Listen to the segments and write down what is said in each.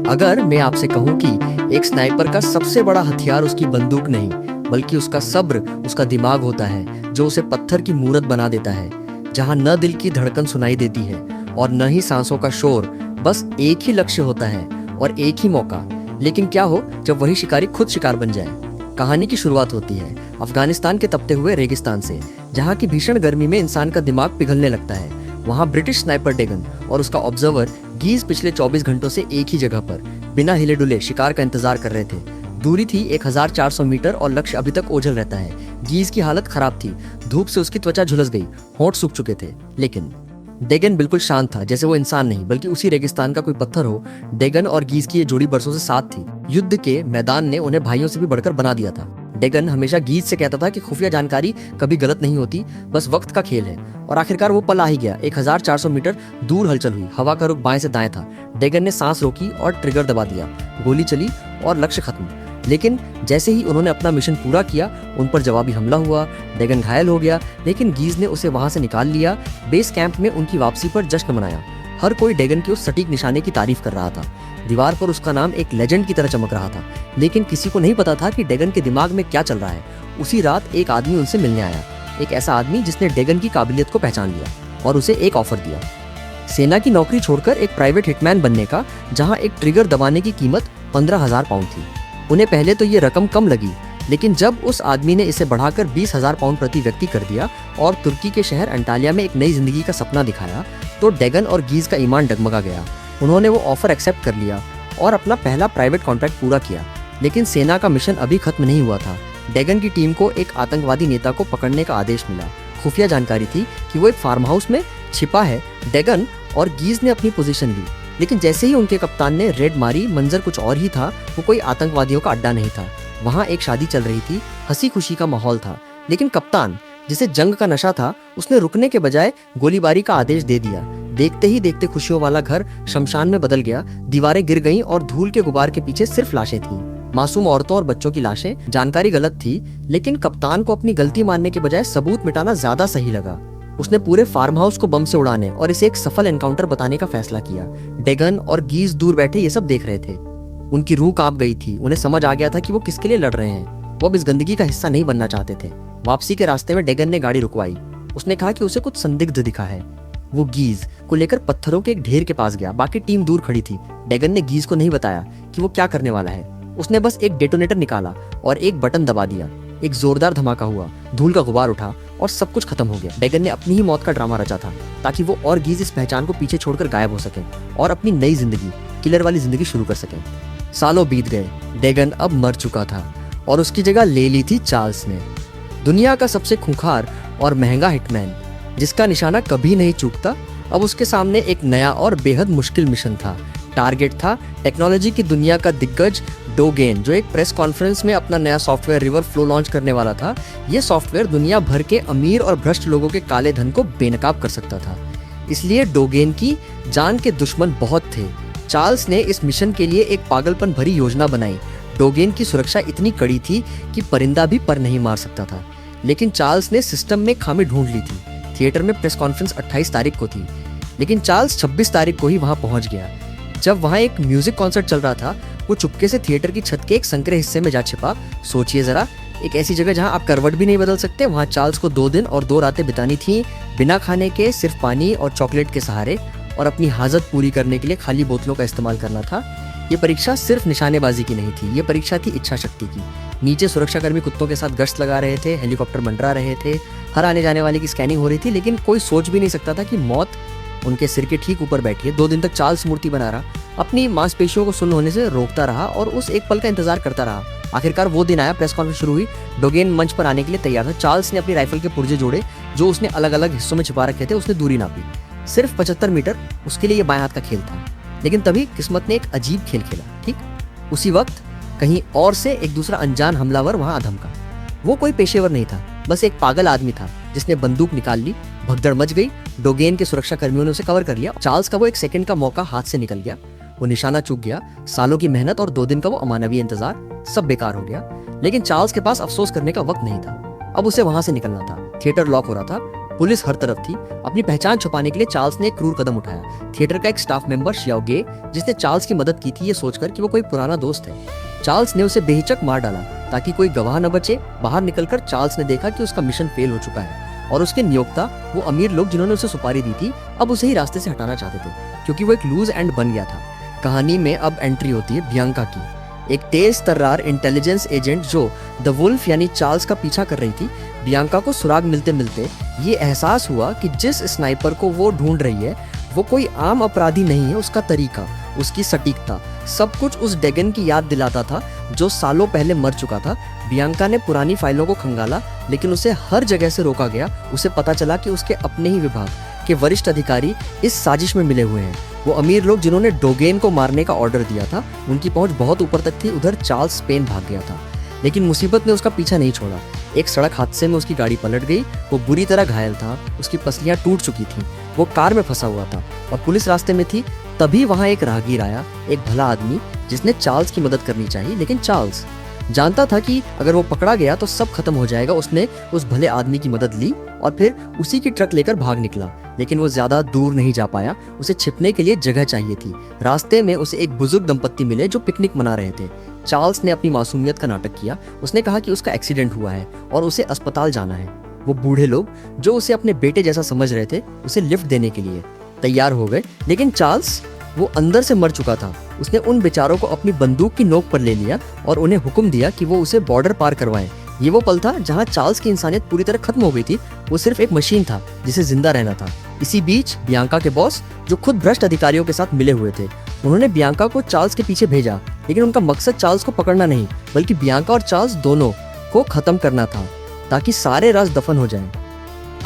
अगर मैं आपसे कहूं कि एक स्नाइपर का सबसे बड़ा हथियार उसकी बंदूक नहीं बल्कि उसका सब्र, उसका दिमाग होता है जो उसे पत्थर की मूरत बना देता है, जहां न दिल की धड़कन सुनाई देती है और न ही सांसों का शोर, बस एक ही लक्ष्य होता है और एक ही मौका। लेकिन क्या हो जब वही शिकारी खुद शिकार बन जाए। कहानी की शुरुआत होती है अफगानिस्तान के तपते हुए रेगिस्तान से, जहाँ की भीषण गर्मी में इंसान का दिमाग पिघलने लगता है। वहाँ ब्रिटिश स्नाइपर डेगन और उसका ऑब्जर्वर गीज पिछले 24 घंटों से एक ही जगह पर बिना हिले डुले शिकार का इंतजार कर रहे थे। दूरी थी 1400 मीटर और लक्ष्य अभी तक ओझल रहता है। गीज की हालत खराब थी, धूप से उसकी त्वचा झुलस गई, होंठ सूख चुके थे। लेकिन डेगन बिल्कुल शांत था, जैसे वो इंसान नहीं बल्कि उसी रेगिस्तान का कोई पत्थर हो। डेगन और गीज की ये जोड़ी बरसों से साथ थी। युद्ध के मैदान ने उन्हें भाइयों से भी बढ़कर बना दिया था। डेगन हमेशा गीज से कहता था कि खुफिया जानकारी कभी गलत नहीं होती, बस वक्त का खेल है। और आखिरकार वो पल आ ही गया। 1400 मीटर दूर हलचल हुई, हवा का रुख बाएं से दाएं था। डेगन ने सांस रोकी और ट्रिगर दबा दिया। गोली चली और लक्ष्य खत्म। लेकिन जैसे ही उन्होंने अपना मिशन पूरा किया, उन पर जवाबी हमला हुआ। डेगन घायल हो गया, लेकिन गीज ने उसे वहां से निकाल लिया। बेस कैंप में उनकी वापसी पर जश्न मनाया। हर कोई डेगन के उस सटीक निशाने की तारीफ कर रहा था। दीवार पर उसका नाम एक लेजेंड की तरह चमक रहा था। लेकिन किसी को नहीं पता था कि डेगन के दिमाग में क्या चल रहा है। उसी रात एक आदमी उनसे मिलने आया, एक ऐसा आदमी जिसने डेगन की काबिलियत को पहचान लिया और उसे एक ऑफर दिया, सेना की नौकरी छोड़कर एक प्राइवेट हिटमैन बनने का, जहां एक ट्रिगर दबाने की कीमत 15,000 पाउंड थी। उन्हें पहले तो ये रकम कम लगी, लेकिन जब उस आदमी ने इसे बढ़ाकर 20,000 पाउंड प्रति व्यक्ति कर दिया और तुर्की के शहर अंटालिया में एक नई जिंदगी का सपना दिखाया, तो डेगन और गीज का ईमान डगमगा गया। उन्होंने वो ऑफर एक्सेप्ट कर लिया और अपना पहला प्राइवेट कॉन्ट्रैक्ट पूरा किया। लेकिन सेना का मिशन अभी खत्म नहीं हुआ था। डेगन की टीम को एक आतंकवादी नेता को पकड़ने का आदेश मिला। खुफिया जानकारी थी कि वो एक फार्म हाउस में छिपा है। डेगन और गीज ने अपनी पोजीशन ली, लेकिन जैसे ही उनके कप्तान ने रेड मारी, मंजर कुछ और ही था। वो कोई आतंकवादियों का अड्डा नहीं था। वहाँ एक शादी चल रही थी, हंसी खुशी का माहौल था। लेकिन कप्तान, जिसे जंग का नशा था, उसने रुकने के बजाय गोलीबारी का आदेश दे दिया। देखते ही देखते खुशियों वाला घर शमशान में बदल गया। दीवारें गिर गईं और धूल के गुबार के पीछे सिर्फ लाशें थीं, मासूम औरतों और बच्चों की लाशें। जानकारी गलत थी, लेकिन कप्तान को अपनी गलती मानने के बजाय सबूत मिटाना ज्यादा सही लगा। उसने पूरे फार्म हाउस को बम से उड़ाने और इसे एक सफल एनकाउंटर बताने का फैसला किया। डेगन और गीज दूर बैठे ये सब देख रहे थे। उनकी रूह कांप गई थी। उन्हें समझ आ गया था कि वो किसके लिए लड़ रहे हैं। वो अब इस गंदगी का हिस्सा नहीं बनना चाहते थे। वापसी के रास्ते में डेगन ने गाड़ी रुकवाई। उसने कहा कि उसे कुछ संदिग्ध दिखा है। वो गीज को लेकर पत्थरों के एक ढेर के पास गया। बाकी टीम दूर खड़ी थी। डेगन ने गीज को नहीं बताया कि वो क्या करने वाला है। उसने बस एक डेटोनेटर निकाला और एक बटन दबा दिया। एक जोरदार धमाका हुआ, धूल का गुबार उठा और सब कुछ खत्म हो गया। डेगन ने अपनी ही मौत का ड्रामा रचा था ताकि वो और गीज इस पहचान को पीछे छोड़कर गायब हो सके और अपनी नई जिंदगी, किलर वाली जिंदगी शुरू कर सके। सालों बीत गए। डेगन अब मर चुका था और उसकी जगह ले ली थी चार्ल्स ने, दुनिया का सबसे खूंखार और महंगा हिटमैन, जिसका निशाना कभी नहीं चूकता। अब उसके सामने एक नया और बेहद मुश्किल मिशन था। टारगेट था टेक्नोलॉजी की दुनिया का दिग्गज डोगेन, जो एक प्रेस कॉन्फ्रेंस में अपना नया सॉफ्टवेयर रिवर फ्लो लॉन्च करने वाला था। यह सॉफ्टवेयर दुनिया भर के अमीर और भ्रष्ट लोगों के काले धन को बेनकाब कर सकता था। इसलिए डोगेन की जान के दुश्मन बहुत थे। चार्ल्स ने इस मिशन के लिए एक पागलपन भरी योजना बनाई। डोगेन की सुरक्षा इतनी कड़ी थी कि परिंदा भी पर नहीं मार सकता था। लेकिन चार्ल्स ने सिस्टम में खामी ढूंढ ली थी। थिएटर में प्रेस कॉन्फ्रेंस 28 तारीख को थी, लेकिन चार्ल्स 26 तारीख को ही वहां पहुंच गया। जब वहां एक म्यूजिक कॉन्सर्ट चल रहा था, वो चुपके से थिएटर की छत के एक संकरे हिस्से में जा छिपा। सोचिए जरा, एक ऐसी जगह जहां आप करवट भी नहीं बदल सकते। वहां चार्ल्स को 2 दिन और 2 रातें बितानी थी, बिना खाने के, सिर्फ पानी और चॉकलेट के सहारे, और अपनी हाजत पूरी करने के लिए खाली बोतलों का इस्तेमाल करना था। ये परीक्षा सिर्फ निशानेबाजी की नहीं थी, ये परीक्षा थी इच्छा शक्ति की। नीचे सुरक्षाकर्मी कुत्तों के साथ गश्त लगा रहे थे, हेलीकॉप्टर मंडरा रहे थे, हर आने जाने वाले की स्कैनिंग हो रही थी, लेकिन कोई सोच भी नहीं सकता था कि मौत उनके सिर के ठीक ऊपर बैठी है। 2 दिन तक चार्ल्स मूर्ति बना रहा, अपनी मांसपेशियों को सुन्न होने से रोकता रहा और उस एक पल का इंतजार करता रहा। आखिरकार वो दिन आया, प्रेस कॉन्फ्रेंस शुरू हुई। डोगेन मंच पर आने के लिए तैयार था। चार्ल्स ने अपनी राइफल के पुर्जे जोड़े, जो उसने अलग अलग हिस्सों में छिपा रखे थे। उसने दूरी नापी, सिर्फ 75 मीटर। उसके लिए ये बाएं हाथ का खेल था। लेकिन तभी किस्मत ने एक अजीब खेल खेला। ठीक उसी वक्त कहीं और से एक दूसरा अनजान हमलावर वहां आ धमका। वो कोई पेशेवर नहीं था, बस एक पागल आदमी था जिसने बंदूक निकाल ली। भगदड़ मच गई। डोगेन के सुरक्षा कर्मियों ने उसे कवर कर लिया। चार्ल्स का वो 1 सेकंड का मौका हाथ से निकल गया। वो निशाना चूक गया। सालों की मेहनत और 2 दिन का वो अमानवीय इंतजार, सब बेकार हो गया। लेकिन चार्ल्स के पास अफसोस करने का वक्त नहीं था। अब उसे वहां से निकलना था। थिएटर लॉक हो रहा था। पुलिस हर तरफ थी। अपनी पहचान छुपाने के लिए चार्ल्स ने एक क्रूर कदम उठाया। थिएटर का एक स्टाफ मेंबर शियाओ गे, जिसने चार्ल्स की मदद की थी ये सोचकर कि वो कोई पुराना दोस्त है, चार्ल्स ने उसे बेहिचक मार डाला ताकि कोई गवाह न बचे। बाहर निकलकर चार्ल्स ने देखा कि उसका मिशन फेल हो चुका है और उसके नियोक्ता, वो अमीर लोग जिन्होंने उसे सुपारी दी थी, अब उसे ही रास्ते से हटाना चाहते थे क्योंकि वो एक लूज एंड बन गया था। कहानी में अब एंट्री होती है बियांका की, एक तेज तर्रार इंटेलिजेंस एजेंट जो द वुल्फ यानी चार्ल्स का पीछा कर रही थी। बियांका को सुराग मिलते मिलते ये एहसास हुआ कि जिस स्नाइपर को वो ढूंढ रही है वो कोई आम अपराधी नहीं है। उसका तरीका, उसकी सटीकता, सब कुछ उस डेगन की याद दिलाता था जो सालों पहले मर चुका था। बियांका ने पुरानी फाइलों को खंगाला, लेकिन उसे हर जगह से रोका गया। उसे पता चला कि उसके अपने ही विभाग के वरिष्ठ अधिकारी इस साजिश में मिले हुए हैं। वो अमीर लोग जिन्होंने डोगेन को मारने का ऑर्डर दिया था, उनकी पहुंच बहुत ऊपर तक थी। उधर चार्ल्स स्पेन भाग गया था, लेकिन मुसीबत ने उसका पीछा नहीं छोड़ा। एक सड़क हादसे में उसकी गाड़ी पलट गई। वो बुरी तरह घायल था, उसकी पसलियां टूट चुकी थीं। वो कार में फंसा हुआ था और पुलिस रास्ते में थी। तभी वहां एक राहगीर आया, एक भला आदमी जिसने चार्ल्स की मदद करनी चाहिए, लेकिन चार्ल्स जानता था कि अगर वो पकड़ा गया तो सब खत्म हो जाएगा। उसने उस भले आदमी की मदद ली और फिर उसी की ट्रक लेकर भाग निकला, लेकिन वो ज्यादा दूर नहीं जा पाया। उसे छिपने के लिए जगह चाहिए थी। रास्ते में उसे एक बुजुर्ग दंपत्ति मिले जो पिकनिक मना रहे थे। चार्ल्स ने अपनी मासूमियत का नाटक किया। उसने कहा कि उसका एक्सीडेंट हुआ है और उसे अस्पताल जाना है। वो बूढ़े लोग जो उसे अपने बेटे जैसा समझ रहे थे, उसे लिफ्ट देने के लिए तैयार हो गए, लेकिन चार्ल्स वो अंदर से मर चुका था। उसने उन बेचारों को अपनी बंदूक की नोक पर ले लिया और उन्हें हुक्म दिया कि वो उसे बॉर्डर पार करवाएं। ये वो पल था जहां चार्ल्स की इंसानियत पूरी तरह खत्म हो गई थी। वो सिर्फ एक मशीन था जिसे जिंदा रहना था। इसी बीच बियांका के बॉस, जो खुद भ्रष्ट अधिकारियों के साथ मिले हुए थे, उन्होंने बियांका को चार्ल्स के पीछे भेजा, लेकिन उनका मकसद चार्ल्स को पकड़ना नहीं, बल्कि बियांका और चार्ल्स दोनों को खत्म करना था ताकि सारे राज दफन हो जाएं।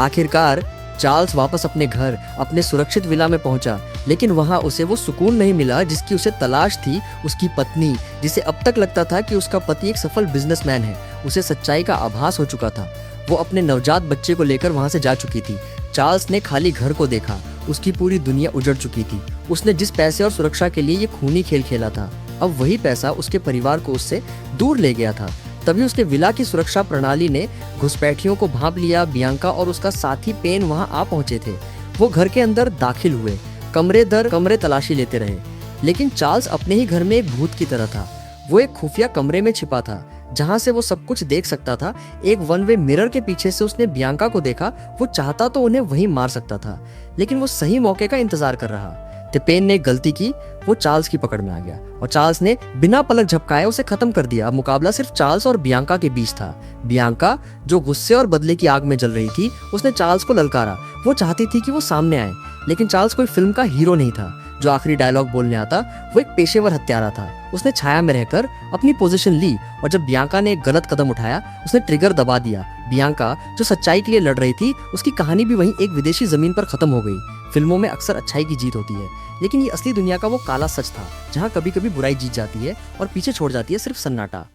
आखिरकार चार्ल्स वापस अपने घर, अपने सुरक्षित विला में पहुंचा, लेकिन वहां उसे वो सुकून नहीं मिला जिसकी उसे तलाश थी। उसकी पत्नी, जिसे अब तक लगता था कि उसका पति एक सफल बिजनेसमैन है, उसे सच्चाई का आभास हो चुका था। वो अपने नवजात बच्चे को लेकर वहां से जा चुकी थी। चार्ल्स ने खाली घर को देखा, उसकी पूरी दुनिया उजड़ चुकी थी। उसने जिस पैसे और सुरक्षा के लिए ये खूनी खेल खेला था, अब वही पैसा उसके परिवार को उससे दूर ले गया था। तभी उसके विला की सुरक्षा प्रणाली ने घुसपैठियों को भांप लिया। बियांका और उसका साथी पेन वहां आ पहुंचे थे। वो घर के अंदर दाखिल हुए, कमरे दर कमरे तलाशी लेते रहे, लेकिन चार्ल्स अपने ही घर में एक भूत की तरह था। वो एक खुफिया कमरे में छिपा था जहां से वो सब कुछ देख सकता था। एक वन वे मिरर के पीछे से उसने बियांका को देखा। वो चाहता तो उन्हें वहीं मार सकता था, लेकिन वो सही मौके का इंतजार कर रहा। पेन ने एक गलती की, वो चार्ल्स की पकड़ में आ गया और चार्ल्स ने बिना पलक झपकाए उसे खत्म कर दिया। अब मुकाबला सिर्फ चार्ल्स और बियांका के बीच था। बियांका, जो गुस्से और बदले की आग में जल रही थी, उसने चार्ल्स को ललकारा। वो चाहती थी कि वो सामने आए, लेकिन चार्ल्स कोई फिल्म का हीरो नहीं था जो आखिरी डायलॉग बोलने आता। वो एक पेशेवर हत्यारा था। उसने छाया में रहकर अपनी पोजीशन ली और जब बियांका ने एक गलत कदम उठाया, उसने ट्रिगर दबा दिया। बियांका, जो सच्चाई के लिए लड़ रही थी, उसकी कहानी भी वहीं एक विदेशी जमीन पर खत्म हो गई। फिल्मों में अक्सर अच्छाई की जीत होती है, लेकिन ये असली दुनिया का वो काला सच था जहाँ कभी कभी बुराई जीत जाती है और पीछे छोड़ जाती है सिर्फ सन्नाटा।